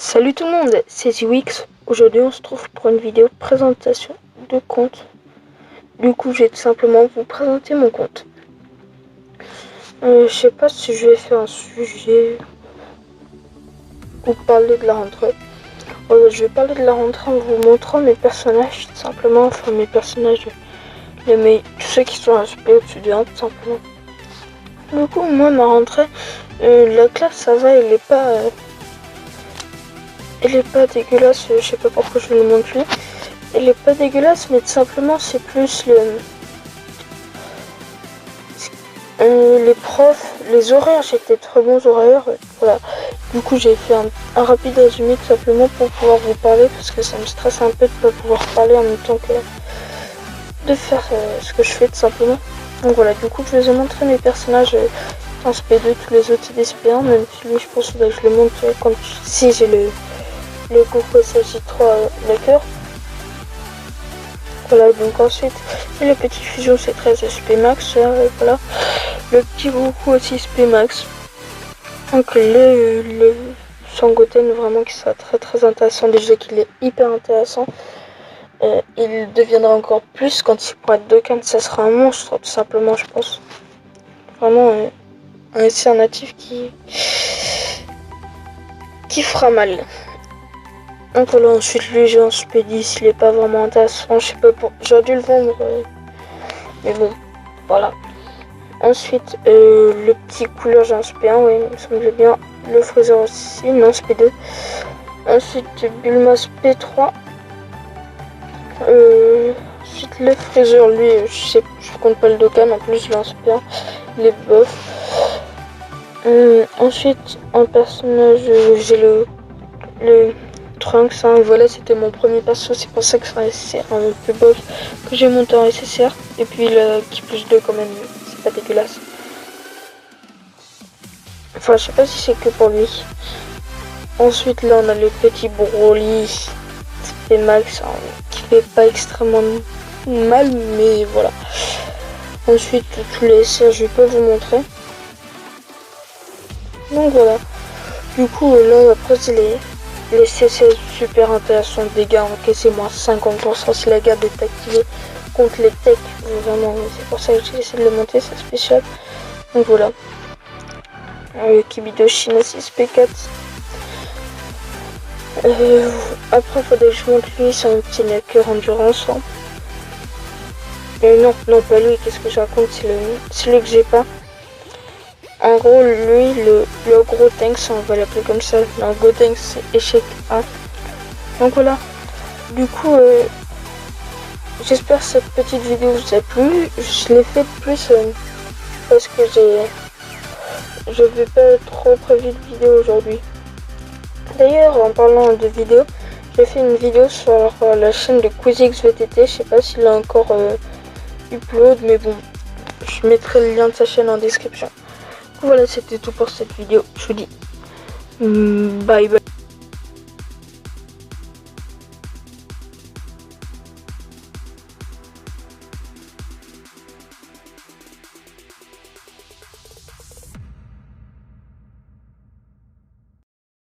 Salut tout le monde, c'est Zwix. Aujourd'hui on se trouve pour une vidéo présentation de compte. Du coup je vais tout simplement vous présenter mon compte. Je sais pas si je vais faire un sujet ou parler de la rentrée. Je vais parler de la rentrée en vous montrant mes personnages tout simplement. Enfin mes personnages, tous ceux qui sont aspects au-dessus de 1 tout simplement. Du coup moi ma rentrée, la classe ça va, elle est pas dégueulasse, je sais pas pourquoi je le montre lui. Elle est pas dégueulasse, mais tout simplement c'est plus les profs, les horaires, j'ai des très bons horaires, voilà. Du coup j'ai fait un rapide résumé tout simplement pour pouvoir vous parler, parce que ça me stresse un peu de pas pouvoir parler en même temps que de faire ce que je fais tout simplement. Donc voilà, du coup je vous ai montré mes personnages en SP2, tous les autres c'est des SP1, même si lui je pense que je le montre quand si j'ai le Goku SSJ3 Laker. Voilà, donc ensuite et le petit fusion C13 SP Max, voilà. Le petit Goku aussi SP Max. Donc le Sangoten vraiment qui sera très intéressant, déjà qu'il est hyper intéressant. Il deviendra encore plus quand il pourra être Dokkan, ça sera un monstre tout simplement je pense. Vraiment un SR natif qui fera mal. Donc voilà, ensuite lui j'ai un SP10, il est pas vraiment intéressant, je sais pas pour. J'aurais dû le vendre, mais bon, voilà. Ensuite le petit couleur j'ai un SP1, oui, il me semble bien. Le Freezer aussi, non SP2. Ensuite Bulma SP3. Ensuite le Freezer, lui, je compte pas le Dokkan, en plus je l'ai un SP1, il est bof. Ensuite en personnage j'ai le Trunks, hein, voilà, c'était mon premier perso, c'est pour ça que c'est un peu bof que j'ai monté en SSR. Et puis le qui plus 2 quand même, c'est pas dégueulasse. Enfin, je sais pas si c'est que pour lui. Ensuite là on a le petit Broly SP Max, hein, qui fait pas extrêmement mal, mais voilà. Ensuite tous les SR je peux vous montrer. Donc voilà. Du coup là après c'est les CC super intéressants, dégâts encaissés moins 50% si la garde est activée contre les techs. Vraiment, c'est pour ça que j'ai essayé de le monter, c'est spécial. Donc voilà. Kibido Chine aussi SP4. Après, il faudrait que je montre lui, c'est un petit Laker Endurance. Hein. Non, pas lui, qu'est-ce que je raconte, c'est lui que j'ai pas. En gros, lui, le gros tank, on va l'appeler comme ça. Le gros tank, c'est échec 1. Donc voilà. Du coup, j'espère que cette petite vidéo vous a plu. Je l'ai faite plus parce que je vais pas trop prévu de vidéo aujourd'hui. D'ailleurs, en parlant de vidéo, j'ai fait une vidéo sur la chaîne de QuizXVTT. Je sais pas s'il a encore upload, mais bon, je mettrai le lien de sa chaîne en description. Voilà, c'était tout pour cette vidéo. Je vous dis bye bye.